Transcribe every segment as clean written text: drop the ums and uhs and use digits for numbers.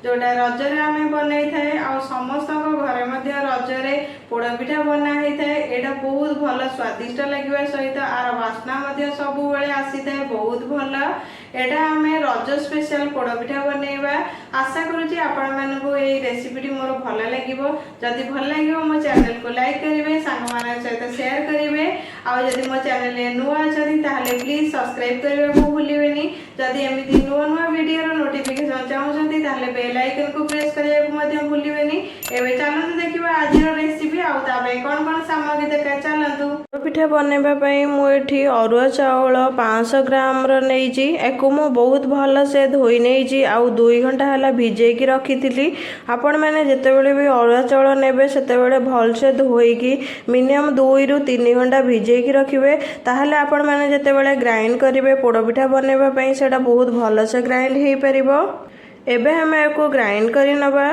जोटा रजरे आम बनई थाए आ समस्त घरे मध्य रजरे पोड़पिठा बना होता है। यहाँ बहुत भल स्वादिष्ट लगे सहित आर बास्ना सब आसी थाए बहुत भल। एटा आम रज स्पेशल पोड़पिठा बनइबा आशा करुँच आपण मानू ये रेसिपीटी मोर भल लगे। जदि भल लगे मो चैनल को लाइक करेंगे, सांग मान सहित शेयर करेंगे। आदि मो चैनल नुआ अच्छा प्लीज सब्सक्राइब करने को भूलें। जदि एमती नुआ नुआ वीडियो नोटिफिकेशन चाहते हैं बेल आइकन को प्रेस करने को भूलें। एवं चलते देखा आज रेसिपी आई कौन कौन सामग्री देखा चलतु। पिठा बनवाई मुझे अरुआ चाउल 500 ग्राम नहीं मु बहुत भल से धोई नहीं आउ 2 घंटा है भिजेकी रखी थी। आपण मैंने जितेबले भी अरुआ चाउल ने से भल से धोईकी मिनिमम 2 ରୁ 3 घंटा भिजेकी रखिए। ताहले आपण मैंने जितेबले ग्राइंड करेंगे पोड़पिठा बनवाई से बहुत भल से ग्राइंड हो पार। एबे हम आपको ग्राइंड कर नवा।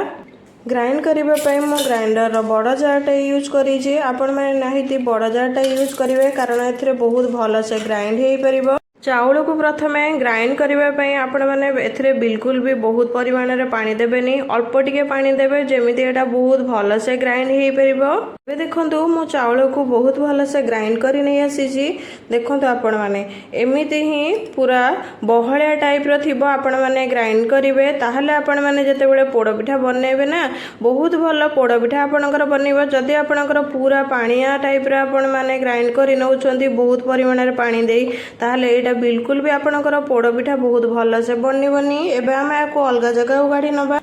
ग्राइंड करने मो ग्राइंडर बड़ जारटा यूज करी। आपण मैंने नहीं बड़ जारटा यूज करेंगे कारण ए बहुत भल से ग्राइंड हो पार। चाउल को प्रथमे ग्राइंड करने आपण मैंने ए बिल्कुल भी बहुत परिमाण में पानी देवेनि, अल्प टिके पानी देवे जमीती एटा बहुत भल से ग्राइंड हो पार। देखो मो चाउल को बहुत भल से ग्राइंड कर नहीं आसी। देखो आपण मैंने एमती ही पूरा बहलिया टाइप रो आपण मैंने ग्राइंड करेंगे। ताहले आपण मैंने जितेबाला पोड़पिठा बनइबे ना बहुत भल पोड़पिठा आपणकर बनइबा। जदि आपणकर पूरा पानिया टाइप आपण मैंने ग्राइंड कर नौछंती बहुत परिमाण में पानी दे ताहले एटा बिल्कुल भी आपणकर पोड़पिठा बहुत भल से बनबनी। एबे आम आपको अलग जगह को काढ़ी नबा।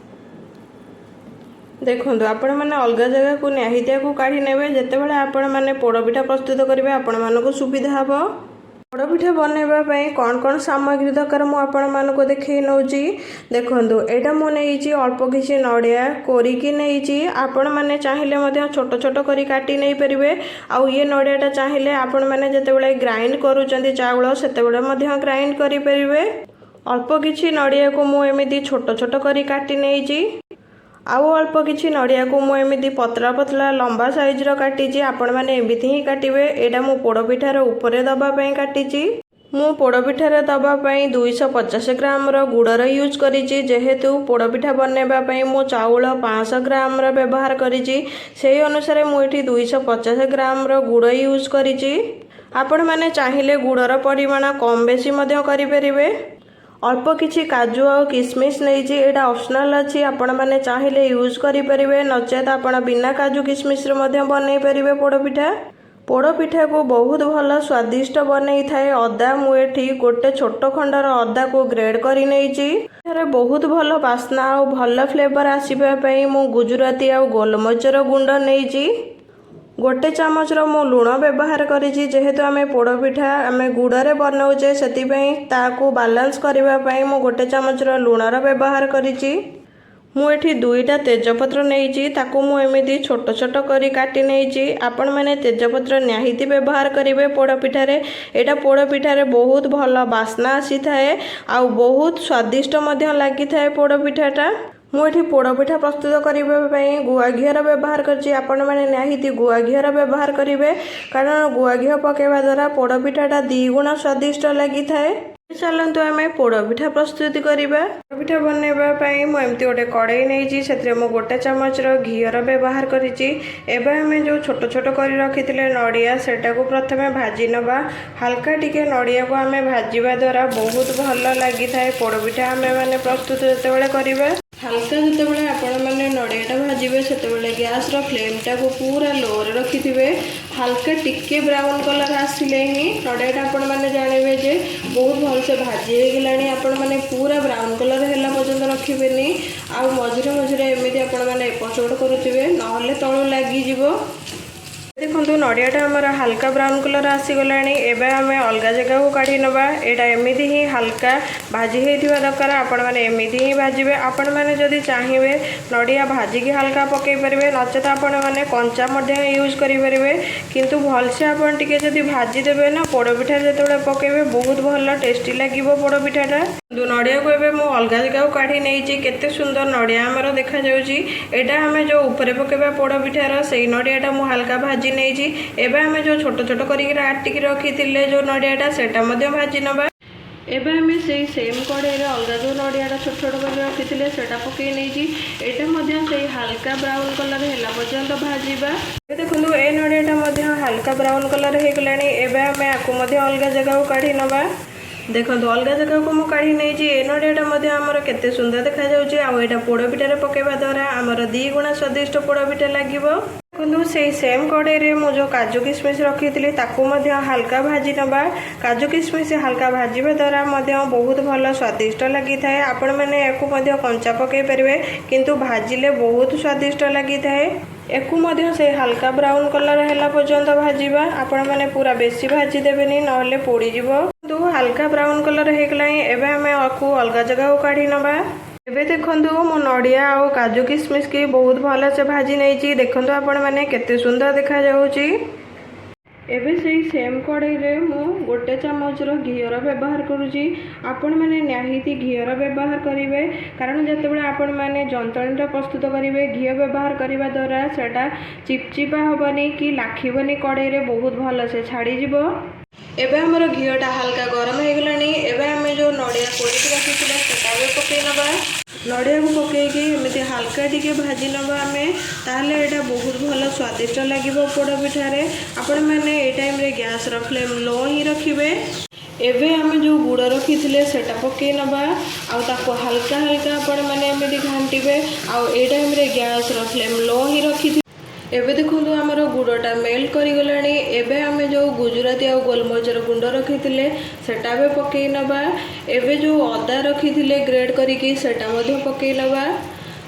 देखो आपण मैंने अलग जगह को निहितिया को काढ़ी नेबे जेतेबेले आपण मैंने पोड़पिठा प्रस्तुत करेंगे आपण मानको सुविधा हबो। पोड़पिठा बनवाई कौन कौन सामग्री दरकार मु आपण मानको देखै नौची। देखो एटा मु नहीं अल्प किसी नड़िया कोरिकी नहीं। आपण मैंने चाहिए मध्य छोट छोट करी काटी नहीं पारे। आउ ये नड़ियाटा चाहिए आपण मैंने जितेबाला ग्राइंड करूचंती चाउल सेतेबाला मध्य ग्राइंड करि परिबे। अल्प किसी नड़िया को मु एमिति छोट छोट करी काटी नहीं। आउ अल्प किसी नड़िया को मुझे पतला पतला लंबा साइज काटी। आपण मैंने एमती ही काटे। एटा मु पोड़पिठार ऊपर दबापी काटी। मु पोड़पिठार दबापी 250 ग्राम गुड़र यूज करी। जेहेतु पोड़पिठा बनवाई मो चाउल 500 ग्राम व्यवहार करी से अनुसार मुझे 250 ग्राम गुड़ यूज करी। आपण मैंने चाहिए गुड़र परिमाण कम बेसी करें। अल्प किसी काजू आ किसमिश नहीं एटा ऑप्शनल अच्छी आपण मैंने चाहिए यूज करें। नचेत आपण बिना काजू किसमिश बनई पारे। पोड़पिठा को बहुत भल स्वादिष्ट बनई थाए। अदा मुठी गोटे छोट खंडर अदा को ग्रेड कर नहीं बहुत भल बास्ना और भल फ्लेवर आसवाई मु गुजराती आ गोलमरीचर गुंड नहीं गोटे चामच मु लुण व्यवहार करी। जेहेतु आम पोड़पिठा आम गुड़े बनाऊे से बालांस करने मु गोटे चामच लुणर व्यवहार करी। मुझे 2टा तेजपत्र नहीं मुझे छोट छोट करी काटी नहीं। आपण मैंने तेजपत्र निहाती व्यवहार करेंगे पोड़पिठारे। एटा पोड़पिठारे बहुत भल बास्ना आसी थाए आउ बहुत स्वादिष्ट लगी थाए पोड़पिठाटा। मुझे पोड़पिठा प्रस्तुत करने गुआ घीर व्यवहार कर निहाती गुआ घीर व्यवहार करेंगे कारण गुआ घी पकेवा द्वारा पोड़पिठाटा 2 गुणा स्वादिष्ट लगी थाए। चलतु आम पोड़पिठा प्रस्तुति करवा। पोड़पिठा बनवाई मुझे गोटे कड़ई नहीं से गोटे चामच घीर व्यवहार करी। आम जो छोट छोट कर रखी नड़िया सेटा को प्रथमे भाजी नवा। हल्का टिके नड़िया को आम भाजवा द्वारा बहुत भल लगी थाए पोड़पिठा आम मैंने प्रस्तुत जितेबाला करवा। हल्का जितेबाला आपण मैंने नड़ियाटा भाजबे से गैस फ्लेमटा को पूरा लो रखिथे। हल्का टिके ब्राउन कलर आसिले ही नड़ियाटा आपण मैंने जानवे जे बहुत भल से भाजी हो गलानी। आपण मैंने पूरा ब्राउन कलर है पर्यटन रखिबेनी। आ मझे मझे एमती आपण मैंने एपट सेपट करुवे ना तलू लगिज। देखो नड़ियाटा आमर हल्का ब्राउन कलर आसीगला। एवं आम अलग जगह को काढ़ी नवा। एटा एमती ही हल्का भाजी होता दरकार आपण मैंने एमती ही भाजबे। आपण मैंने जदि चाहिए नड़िया भाजिकी हल्का पकई पारे नचेत आपण मैंने कंचा यूज करेंगे किंतु भलसे आपण टिके जदि भाजीदेवे ना पोड़पिठा जो पकेबे बहुत भल टेस्टी लगे पोड़पिठाटा। नड़िया को एवं मु अलग जगह को काढ़ी नहीं केते सुंदर नड़िया आमर देखा जाउची। एटा आम जो ऊपर पकेबा पोड़पिठार से नड़ियाटा मु हल्का भाजी नहीं। एवं आम जो छोट छोट करिक काटिकी रखी जो नड़ियाटा सेटा भाजी नवा। एबे आमे से सेम कड़े अलग जो नड़ियाटा छोट छोट कर रखी से पकई नहीं से हल्का ब्राउन कलर है पर्यंत भाजवा। देखो ए नड़ियाटा हल्का ब्राउन कलर हो गला। एबे आमे आपको अलग जगह को काढ़ी नवा। देखो अलग जगह को मुझे काढ़ी नहीं ए नड़ियाटा आमर केते सुंदर देखा जाउची। आ एटा पोड़पिठारे पकेबा द्वारा आमर 2 गुणा स्वादिष्ट पोड़पिठा लागिबो। देखो से सेम कड़े मु जो काजू किशमिश रखी हल्का भाजी नवा। काजू किशमिश हल्का भाजवा द्वारा बहुत भल स्वादिष्ट लगी थाए। आपण मैंने या कंचा पकई पारे किंतु भाजिले बहुत स्वादिष्ट लगी थाए। एकू से हल्का ब्राउन कलर है पर्यंत भाजवा। आपण मैंने पूरा बेसी भाजी देवेनी नहले पोड़ीजिव। तो हल्का ब्राउन कलर हो गला। एबे आमे आकू अलग जगह को काढ़ी नवा। एबे देखंतु मो नड़िया और काजू किशमिश की बहुत भल से भाजी नहीं। देखंतु आपण मैंने केते सुंदर देखा जाउची। एबे से सेम कड़े मु गोटे चामचर घीर व्यवहार करुँची। आपण मैंने निहाती घीर व्यवहार करेंगे कारण जितेबाला आपण मैंने जंतणीटा प्रस्तुत करेंगे घी व्यवहार करने द्वारा सेटा चिपचिपा हेनी कि लाखिबनी कड़े बहुत भल से छाड़ीज। एबे हमर घीटा हल्का गरम हो गला। एबे आम जो नड़िया कोड़ी रखी भी पकई नवा। नड़िया को पकईकि एमती हल्का टिके भाजी नवा आमे ताहले एटा बहुत भल स्वादिष्ट लगे पोड़ पिठारे। आपण मैंने ए टाइम रे गैस फ्लेम लो ही रखिबे। एबे आमे जो गुड़ रखी सेटा पकई नवा आको हल्का हल्का आपण मैंने एमती घांटिबे। आ ए टाइम रे गैस फ्लेम लो ही रखी। एबे देखो आमर गुड़टा मेल्ट करीगला। एबे आमे जो गुजराती आ गोलमरिचर गुंड रखी सेटा भी पकई नवा। एबे जो अदा रखी ग्रेड करिकी सेटा मध्य पकई नवा।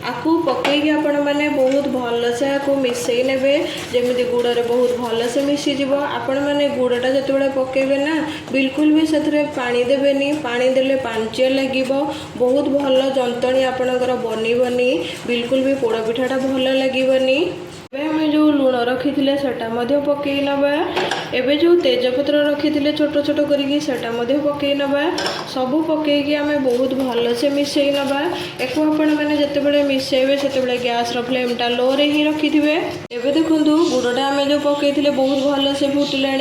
आपको पकईकि आपण मैंने बहुत भल से आपको मिसई नेबे जमी गुड़ बहुत भल से मिसीज। आपण मैंने गुड़टा जो पकेबे ना बिल्कुल भी से पानी देवेनी। पानी देले पांचिया लगे बहुत भल जंतणी आपणकर बनबनी बिल्कुल भी पोड़पिठाटा भल लगेनि। आम जो लुण रखी सेटा पकई नवा। एबे जो तेजपत्र रखी छोट छोट करके पकई नवा। सबू पकईकि आम बहुत भल से मिसई नवा। एक आपण मैंने जितेबाला मिसेबे से गैस फ्लेमटा लो रे ही रखी थे। एबे देखो गुड़टा आम जो पकई बहुत भल से फुटिला।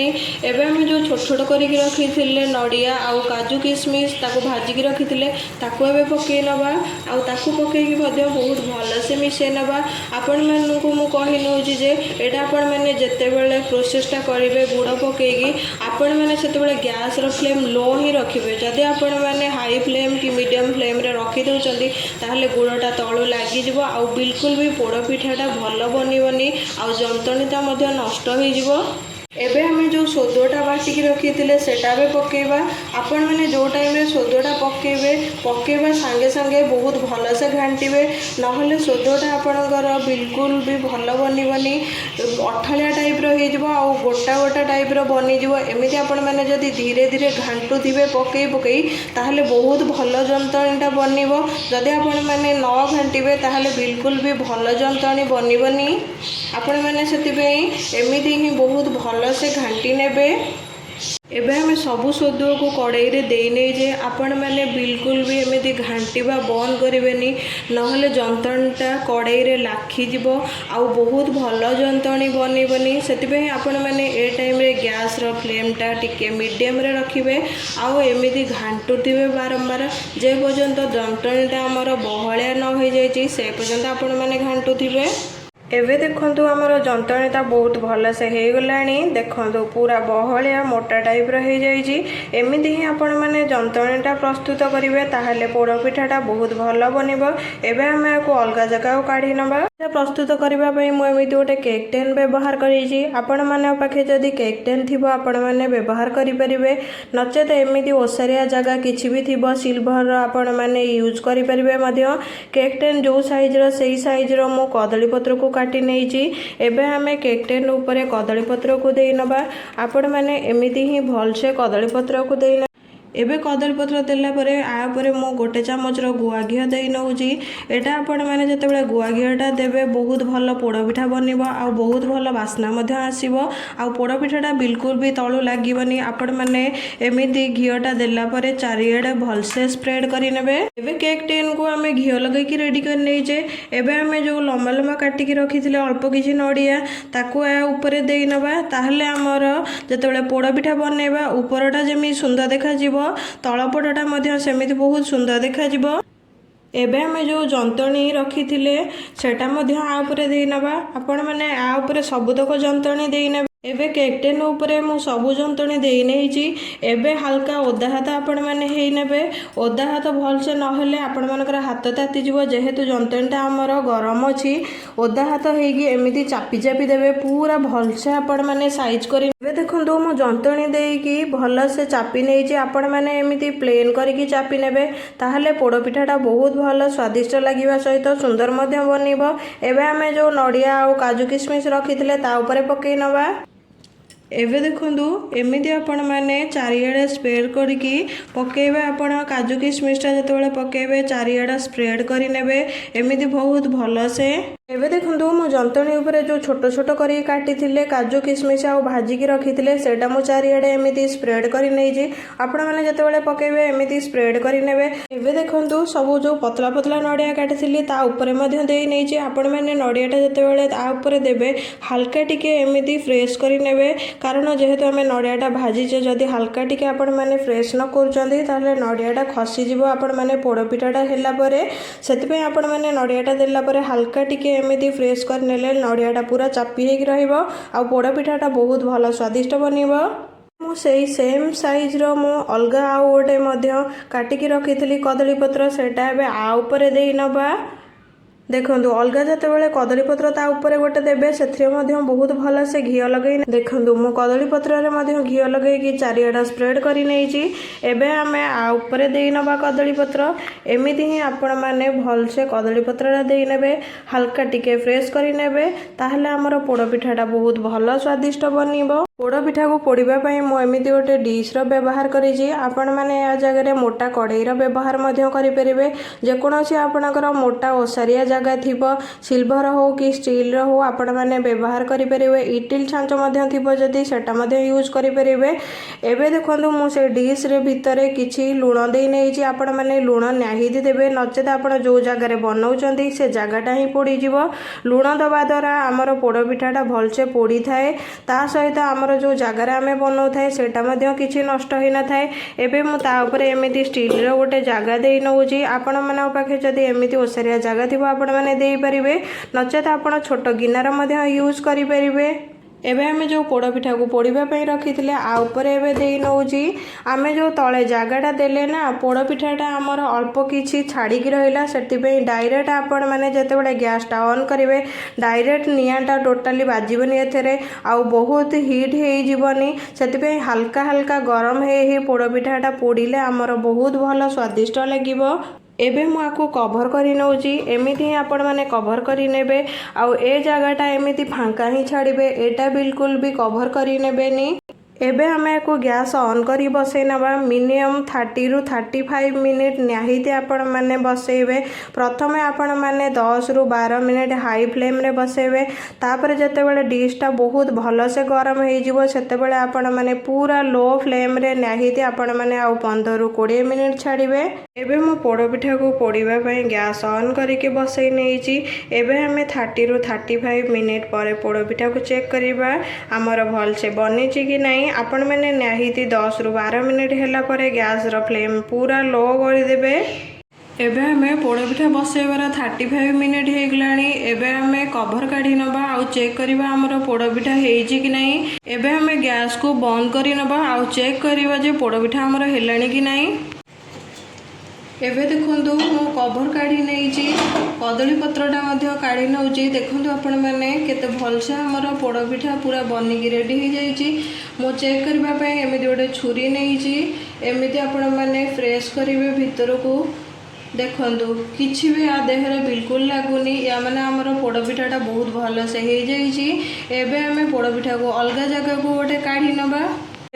एबे आम जो छोट छोट करके रखी नड़िया आउ काजू किशमिश ताको भाजिकी रखी ताको एबे पकई नवा। आउ ताको पकईकि बहुत भल से मिसई नवा। आपण मानू मु कही नौजी जे एटा आपण मैंने जितेबाला प्रोसेसटा करेंगे गुड़ पकईकि आपण मैंने से गैस फ्लेम लो ही रखिए। जदि आपण मैंने हाई फ्लेम कि मीडियम फ्लेम रे रखी दउचंदी ताहले गुड़टा तळु लागिजिवो। आ बिल्कुल भी पोड़ पिठाटा भल बनबनी। आ जंतणीटा मध्य नष्ट होइजिवो। एबे हमें जो सोदोटा बाटिकी रखी सेटा भी पकेबा। आपण मैंने जो टाइम रे सोदोटा पकेबा सांगे सांगे बहुत भल से घांटिबे नहले सोदोटा आपणकर बिल्कुल भी भल बनबनी। अठालिया टाइप रो आ गोटा गोटा टाइप रो बनीजिवो। एमिति आपण मैंने जदि धीरे धीरे घांटुथिबे पकई पकई ताहले बहुत भल जंतणीटा बनिबो। जदि आपण मैंने न घांटिबे ताहले बिल्कुल भी भल जंतणी बनबनी। आपण मैंने सेतिबेई एमिति ही बहुत भल से घांटी नेबे। एबे हमें सबू सोदो को कड़ाई रे दे नहीं जे आपण मैंने बिल्कुल भी एमती घांटिबा बंद करेंगे नहले जंतणीटा कड़ाई रे लाखिजिव आउ बहुत भल जंतणी बनबनी। से आपण मैंने ए टाइम रे गैस रो फ्लेमटा टिके मीडियम रे रखिबे। आउ एमती घांटुथिबे बारंबार जे पर्यंत जंतणीटा आमर बहलिया न हो जाइछि से पर्यंत आपण मैंने घांटुथिबे। एबे देखंतु आमर जंतणीटा बहुत भल से हो गला। देखंतु पूरा बहलिया मोटा टाइप रो हो जाइछि। एमिति ही आपण माने जंतणीटा प्रस्तुत करेंगे ताहले पोड़पिठाटा बहुत भल बनबो। एबे आमे आको अलग जगह को काढ़ी नबा। प्रस्तुत करबा पई मु एमिति गोटे केक टेन व्यवहार करिछि। आपण माने पाखे जदि केक टेन थिबो आपण माने व्यवहार करि परिबे। नचेत एमिति ओसारिया जगह किछि भी थिबो सिल्वर रो आपण माने यूज करि परिबे मध्य। केक टेन जो साइज रो सेही साइज रो मु कदली पत्र को काटी नहीं। एबे हमें केक टेन ऊपर कदली पत्र को दे नबा। आपण माने एमिति ही भल से कदली पत्र को दे। एबे कदली पत्र देला परे आ परे मो गोटे चामचर गुआ घी दे नौजी। एटा आपण माने जतेबेले गुआ घीटा देबे बहुत भल पोड़पिठा बनबो आ बहुत भल बास्ना मध्य आसीबो। आ पोड़पिठाटा बिल्कुल भी तळु लागिबनी। आपण माने एमिति घीटा देला परे चारिएडे भल से स्प्रेड करि नेबे। एबे केक टेन को आमे घी लगै कि रेडी कर नै जे। एबे आमे जो लंबा लंबा काटी कि रखिथिले अल्प किछि नडिया ताको आ ऊपर देई नबा। ताहले हमर जतेबेले पोड़पिठा बनेबा ऊपरटा जेमि सुंदर देखा जिवो ତଳପଟଟା ମଧ୍ୟ ସେମିତି ବହୁତ ସୁନ୍ଦର ଦେଖାଯିବ। ଏବେ ଆମେ ଯେଉଁ ଯନ୍ତଣୀ ରଖିଥିଲେ ସେଟା ମଧ୍ୟ ଆ ଉପରେ ଦେଇନେବା। ଆପଣମାନେ ଆ ଉପରେ ସବୁତକ ଯନ୍ତଣୀ ଦେଇନେବେ। ଏବେ କେକ୍ ଟିନ୍ ଉପରେ ମୁଁ ସବୁ ଯନ୍ତଣୀ ଦେଇ ନେଇଛି। ଏବେ ହାଲକା ଓଦା ହାତ ଆପଣମାନେ ହେଇନେବେ। ଓଦା ହାତ ଭଲସେ ନହେଲେ ଆପଣମାନଙ୍କର ହାତ ତାତିଯିବ। ଯେହେତୁ ଯନ୍ତଣୀଟା ଆମର ଗରମ ଅଛି, ଓଦା ହାତ ହେଇକି ଏମିତି ଚାପି ଚାପି ଦେବେ ପୁରା ଭଲସେ ଆପଣମାନେ ସାଇଜ୍ କରି। ଏବେ ଦେଖନ୍ତୁ ମୁଁ ଯନ୍ତଣୀ ଦେଇକି ଭଲସେ ଚାପି ନେଇଛି। ଆପଣମାନେ ଏମିତି ପ୍ଲେନ୍ କରିକି ଚାପି ନେବେ, ତାହେଲେ ପୋଡ଼ପିଠାଟା ବହୁତ ଭଲ ସ୍ୱାଦିଷ୍ଟ ଲାଗିବା ସହିତ ସୁନ୍ଦର ମଧ୍ୟ ବନିବ। ଏବେ ଆମେ ଯେଉଁ ନଡ଼ିଆ ଆଉ କାଜୁ କିସମିସ ରଖିଥିଲେ ତା ଉପରେ ପକେଇ ନେବା। ଏବେ ଦେଖନ୍ତୁ ଏମିତି ଆପଣମାନେ ଚାରିଆଡ଼େ ସ୍ପ୍ରେଡ୍ କରିକି ପକେଇବେ। ଆପଣ କାଜୁ କିସମିସଟା ଯେତେବେଳେ ପକେଇବେ ଚାରିଆଡ଼େ ସ୍ପ୍ରେଡ୍ କରିନେବେ ଏମିତି ବହୁତ ଭଲସେ। ଏବେ ଦେଖନ୍ତୁ ମୁଁ ଯନ୍ତଣୀ ଉପରେ ଯେଉଁ ଛୋଟ ଛୋଟ କରିକି କାଟିଥିଲେ କାଜୁ କିସମିସ ଆଉ ଭାଜିକି ରଖିଥିଲେ ସେଇଟା ମୁଁ ଚାରିଆଡ଼େ ଏମିତି ସ୍ପ୍ରେଡ୍ କରି ନେଇଛି। ଆପଣମାନେ ଯେତେବେଳେ ପକେଇବେ ଏମିତି ସ୍ପ୍ରେଡ୍ କରିନେବେ। ଏବେ ଦେଖନ୍ତୁ ସବୁ ଯେଉଁ ପତଳା ପତଳା ନଡ଼ିଆ କାଟିଥିଲି ତା ଉପରେ ମଧ୍ୟ ଦେଇ ନେଇଛି। ଆପଣମାନେ ନଡ଼ିଆଟା ଯେତେବେଳେ ତା ଉପରେ ଦେବେ ହାଲକା ଟିକେ ଏମିତି ଫ୍ରେଶ୍ କରିନେବେ, କାରଣ ଯେହେତୁ ଆମେ ନଡ଼ିଆଟା ଭାଜିଛେ, ଯଦି ହାଲକା ଟିକେ ଆପଣମାନେ ଫ୍ରେଶ୍ ନ କରୁଛନ୍ତି ତାହେଲେ ନଡ଼ିଆଟା ଖସିଯିବ ଆପଣମାନେ ପୋଡ଼ପିଠାଟା ହେଲା ପରେ। ସେଥିପାଇଁ ଆପଣମାନେ ନଡ଼ିଆଟା ଦେଲା ପରେ ହାଲକା ଟିକେ ଏମିତି ଫ୍ରେଶ୍ କରିନେଲେ ନଡ଼ିଆଟା ପୁରା ଚାପି ହେଇକି ରହିବ ଆଉ ପୋଡ଼ପିଠାଟା ବହୁତ ଭଲ ସ୍ୱାଦିଷ୍ଟ ବନିବ। ମୁଁ ସେଇ ସେମ୍ ସାଇଜ୍ର ମୁଁ ଅଲଗା ଆଉ ଗୋଟେ ମଧ୍ୟ କାଟିକି ରଖିଥିଲି କଦଳୀପତ୍ର, ସେଇଟା ଏବେ ଆ ଉପରେ ଦେଇ ନେବା। ଦେଖନ୍ତୁ ଅଲଗା ଯେତେବେଳେ କଦଳୀପତ୍ର ତା ଉପରେ ଗୋଟେ ଦେବେ ସେଥିରେ ମଧ୍ୟ ବହୁତ ଭଲସେ ଘିଅ ଲଗେଇ ଦେଖନ୍ତୁ ମୁଁ କଦଳୀପତ୍ରରେ ମଧ୍ୟ ଘିଅ ଲଗେଇକି ଚାରିଆଡ଼େ ସ୍ପ୍ରେଡ୍ କରି ନେଇଛି। ଏବେ ଆମେ ଆ ଉପରେ ଦେଇ ନେବା କଦଳୀପତ୍ର। ଏମିତି ହିଁ ଆପଣମାନେ ଭଲସେ କଦଳୀପତ୍ରଟା ଦେଇନେବେ, ହାଲକା ଟିକେ ଫ୍ରେଶ୍ କରିନେବେ, ତାହେଲେ ଆମର ପୋଡ଼ପିଠାଟା ବହୁତ ଭଲ ସ୍ୱାଦିଷ୍ଟ ବନିବ। ପୋଡ଼ପିଠାକୁ ପୋଡ଼ିବା ପାଇଁ ମୁଁ ଏମିତି ଗୋଟେ ଡିସ୍ର ବ୍ୟବହାର କରିଛି। ଆପଣମାନେ ଏହା ଜାଗାରେ ମୋଟା କଡ଼େଇର ବ୍ୟବହାର ମଧ୍ୟ କରିପାରିବେ। ଯେକୌଣସି ଆପଣଙ୍କର ମୋଟା ଓସାରିଆ ଜାଗା ଥିବ, ସିଲଭର ହେଉ କି ଷ୍ଟିଲର ହେଉ ଆପଣମାନେ ବ୍ୟବହାର କରିପାରିବେ। ଇଟିଲ୍ ଛାଞ୍ଚ ମଧ୍ୟ ଥିବ ଯଦି ସେଟା ମଧ୍ୟ ୟୁଜ୍ କରିପାରିବେ। ଏବେ ଦେଖନ୍ତୁ ମୁଁ ସେ ଡିସ୍ରେ ଭିତରେ କିଛି ଲୁଣ ଦେଇ ନେଇଛି। ଆପଣମାନେ ଲୁଣ ନିହାତି ଦେବେ, ନଚେତ ଆପଣ ଯେଉଁ ଜାଗାରେ ବନାଉଛନ୍ତି ସେ ଜାଗାଟା ହିଁ ପୋଡ଼ିଯିବ। ଲୁଣ ଦେବା ଦ୍ୱାରା ଆମର ପୋଡ଼ପିଠାଟା ଭଲସେ ପୋଡ଼ିଥାଏ, ତା ସହିତ ଆମର ଯେଉଁ ଜାଗାରେ ଆମେ ବନାଉଥାଏ ସେଇଟା ମଧ୍ୟ କିଛି ନଷ୍ଟ ହୋଇନଥାଏ। ଏବେ ମୁଁ ତା ଉପରେ ଏମିତି ଷ୍ଟିଲର ଗୋଟେ ଜାଗା ଦେଇ ନେଉଛି। ଆପଣମାନଙ୍କ ପାଖରେ ଯଦି ଏମିତି ଓସାରିଆ ଜାଗା ଥିବ ଆପଣମାନେ ଦେଇପାରିବେ, ନଚେତ ଆପଣ ଛୋଟ ଗିନାର ମଧ୍ୟ ୟୁଜ୍ କରିପାରିବେ। ଏବେ ଆମେ ଯେଉଁ ପୋଡ଼ପିଠାକୁ ପୋଡ଼ିବା ପାଇଁ ରଖିଥିଲେ ଆ ଉପରେ ଏବେ ଦେଇ ନେଉଛି। ଆମେ ଯେଉଁ ତଳେ ଜାଗାଟା ଦେଲେ ନା ପୋଡ଼ପିଠାଟା ଆମର ଅଳ୍ପ କିଛି ଛାଡ଼ିକି ରହିଲା, ସେଥିପାଇଁ ଡାଇରେକ୍ଟ ଆପଣମାନେ ଯେତେବେଳେ ଗ୍ୟାସ୍ଟା ଅନ୍ କରିବେ ଡାଇରେକ୍ଟ ନିଆଁଟା ଟୋଟାଲି ବାଜିବନି ଏଥିରେ, ଆଉ ବହୁତ ହିଟ୍ ହେଇଯିବନି। ସେଥିପାଇଁ ହାଲକା ହାଲକା ଗରମ ହେଇ ପୋଡ଼ପିଠାଟା ପୋଡ଼ିଲେ ଆମର ବହୁତ ଭଲ ସ୍ୱାଦିଷ୍ଟ ଲାଗିବ। ଏବେ ମୁଁ ଆକୁ କଭର କରି ନେଉଛି। ଏମିତି ହିଁ ଆପଣମାନେ କଭର କରି ନେବେ, ଆଉ ଏ ଜାଗାଟା ଏମିତି ଫାଙ୍କା ହିଁ ଛାଡ଼ିବେ, ଏଇଟା ବିଲକୁଲ ବି କଭର କରି ନେବେନି। ଏବେ ଆମେ ଆକୁ ଗ୍ୟାସ୍ ଅନ୍ କରି ବସେଇ ନେବା। ମିନିମମ୍ 30 ରୁ 35 ମିନିଟ୍ ନିହାତି ଆପଣମାନେ ବସେଇବେ। ପ୍ରଥମେ ଆପଣମାନେ 10 ରୁ 12 ମିନିଟ୍ ହାଇ ଫ୍ଲେମ୍ରେ ବସେଇବେ। ତାପରେ ଯେତେବେଳେ ଡିସ୍ଟା ବହୁତ ଭଲସେ ଗରମ ହେଇଯିବ ସେତେବେଳେ ଆପଣମାନେ ପୁରା ଲୋ ଫ୍ଲେମ୍ରେ ନିହାତି ଆପଣମାନେ ଆଉ 15 ରୁ 20 ମିନିଟ୍ ଛାଡ଼ିବେ। ଏବେ ମୁଁ ପୋଡ଼ପିଠାକୁ ପୋଡ଼ିବା ପାଇଁ ଗ୍ୟାସ୍ ଅନ୍ କରିକି ବସେଇ ନେଇଛି। ଏବେ ଆମେ 30 ରୁ 35 ମିନିଟ୍ ପରେ ପୋଡ଼ପିଠାକୁ ଚେକ୍ କରିବା ଆମର ଭଲସେ ବନିଛି କି ନାହିଁ। ଆପଣମାନେ ନିହାତି 10 ରୁ 12 ମିନିଟ୍ ହେଲା ପରେ ଗ୍ୟାସ୍ର ଫ୍ଲେମ୍ ପୁରା ଲୋ କରିଦେବେ। ଏବେ ଆମେ ପୋଡ଼ପିଠା ବସେଇବାର 35 ମିନିଟ୍ ହେଇଗଲାଣି। ଏବେ ଆମେ କଭର କାଢ଼ି ନେବା ଆଉ ଚେକ୍ କରିବା ଆମର ପୋଡ଼ପିଠା ହେଇଛି କି ନାହିଁ। ଏବେ ଆମେ ଗ୍ୟାସ୍କୁ ବନ୍ଦ କରି ନେବା ଆଉ ଚେକ୍ କରିବା ଯେ ପୋଡ଼ପିଠା ଆମର ହେଲାଣି କି ନାହିଁ। ଏବେ ଦେଖନ୍ତୁ ମୁଁ କଭର କାଢ଼ି ନେଇଛି, କଦଳୀପତ୍ରଟା ମଧ୍ୟ କାଢ଼ି ନେଉଛି। ଦେଖନ୍ତୁ ଆପଣମାନେ କେତେ ଭଲସେ ଆମର ପୋଡ଼ପିଠା ପୁରା ବନିକି ରେଡ଼ି ହେଇଯାଇଛି। ମୁଁ ଚେକ୍ କରିବା ପାଇଁ ଏମିତି ଗୋଟେ ଛୁରୀ ନେଇଛି। ଏମିତି ଆପଣମାନେ ପ୍ରେସ୍ କରିବେ ଭିତରକୁ। ଦେଖନ୍ତୁ କିଛି ବି ଆ ଦେହରେ ବିଲକୁଲ ଲାଗୁନି, ୟା ମାନେ ଆମର ପୋଡ଼ପିଠାଟା ବହୁତ ଭଲସେ ହେଇଯାଇଛି। ଏବେ ଆମେ ପୋଡ଼ପିଠାକୁ ଅଲଗା ଜାଗାକୁ ଗୋଟେ କାଢ଼ି ନେବା।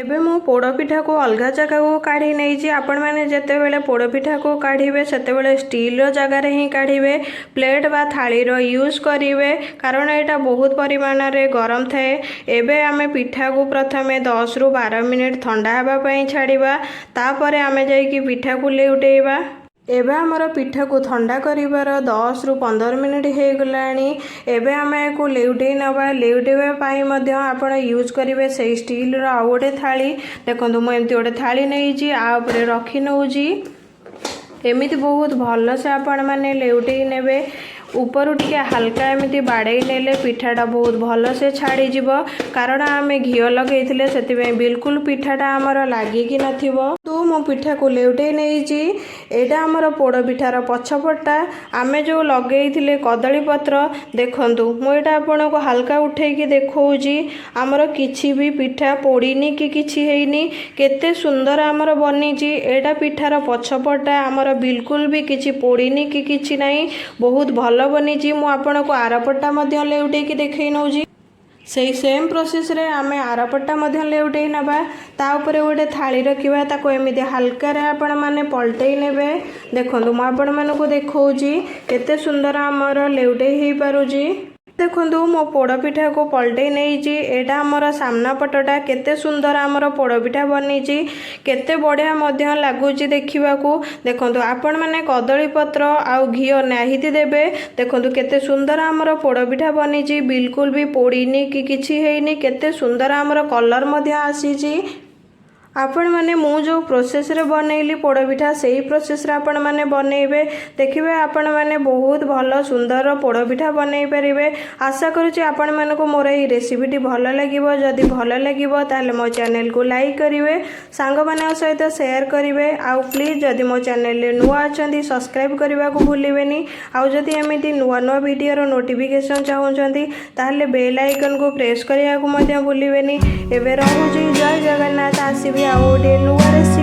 ଏବେ ମୁଁ ପୋଡ଼ପିଠାକୁ ଅଲଗା ଜାଗାକୁ କାଢ଼ି ନେଇଛି। ଆପଣମାନେ ଯେତେବେଳେ ପୋଡ଼ପିଠାକୁ କାଢ଼ିବେ ସେତେବେଳେ ଷ୍ଟିଲର ଜାଗାରେ ହିଁ କାଢ଼ିବେ, ପ୍ଲେଟ୍ ବା ଥାଳିର ୟୁଜ୍ କରିବେ, କାରଣ ଏଇଟା ବହୁତ ପରିମାଣରେ ଗରମ ଥାଏ। ଏବେ ଆମେ ପିଠାକୁ ପ୍ରଥମେ 10 ରୁ 12 ମିନିଟ୍ ଥଣ୍ଡା ହେବା ପାଇଁ ଛାଡ଼ିବା, ତାପରେ ଆମେ ଯାଇକି ପିଠାକୁ ଲେଉଟେଇବା। एबे आमर पिठा को ठंडा करिवार 10 रु 15 मिनिट हो गलानी। एबे आमे को लेउटे नबा। लेउटेबा पाई मध्य आपण यूज करिवे से स्टील रो आ गोटे थाली। देखंतु मु एमती गोटे थाली नेइची आ ऊपर रखी नउजी। एमिति बहुत भल से आपण माने लेउटे नेबे। ऊपर टिके हल्का एमती बाड़े नेले पिठाटा बहुत भल से छाड़ी जीव, कारण आमे घिओ लगेइथिले सेतिबे बिल्कुल पिठाटा आमर लागिकी नथिबो। तो मो पिठा को लेउटे नेइची। एटा आमर पोड़ पिठार पछपटा आमे जो लगेइथिले कदली पत्र देखंतु मु एटा आपन को हल्का उठेकी देखौजी। आमर किछि भी पिठा पोड़ीनी कि किछि हेइनी, केते सुंदर आमर बनीची। एटा पिठार पछपटा आमर बिल्कुल भी किछि पोड़ीनी कि किछि नाही, बहुत भल बनीची। मु आपन को आरपट्टा मध्य लेउटेकी देखै नउजी। सेही सेम प्रोसेस रे आमे आरपट्टा मध्य लेउटे नबा। ता ऊपर गोटे थाली रखिबा, ताको एमिति हल्का रे आपण माने पलटै नेबे। देखंतु मु आपण मानको देखौजी केते सुंदर आमर लेउटे हेई पारुजी। देखंतु मो पोड़पिठा को पलटै नेइची। एटा आमर सामना पटटा केते सुंदर आमर पोड़पिठा बनीची, केते बढ़िया मध्य लागुची देखिबाकू। देखंतु आपण माने कदली पत्र आउ घिओ नाहिति देबे। देखंतु केते सुंदर आमर पोड़पिठा बनीची, बिल्कुल भी पोड़ीनी कि किछि हेइनी, केते सुंदर आमर कलर मध्य आसीची। आपण माने मु जो प्रोसेस रे बनैली पोड़पिठा सेही प्रोसेस रे आपण माने बनैबे। देखिबे आपण माने बहुत भल सुंदर पोड़पिठा बनै परिबे। आशा करूची आपण मानको मोर एही रेसिपीटी भल लागिबो। जदि भल लागिबो ताले मो चैनल को लाइक करिवे, सांग माने सहित शेयर करिवे। आउ प्लीज जदि मो चैनल रे नुआ अछंती सब्सक्राइब करबा को भूलिबेनी। आउ जदि एमिति नुआ नुआ वीडियो रो नोटिफिकेशन चाहुचंती ताले बेल आइकन को प्रेस करिया को मध्य भूलिबेनी। एबे रहूची। जय जगन्नाथ। आसीबे आउ गोटे नुआ रेसिपी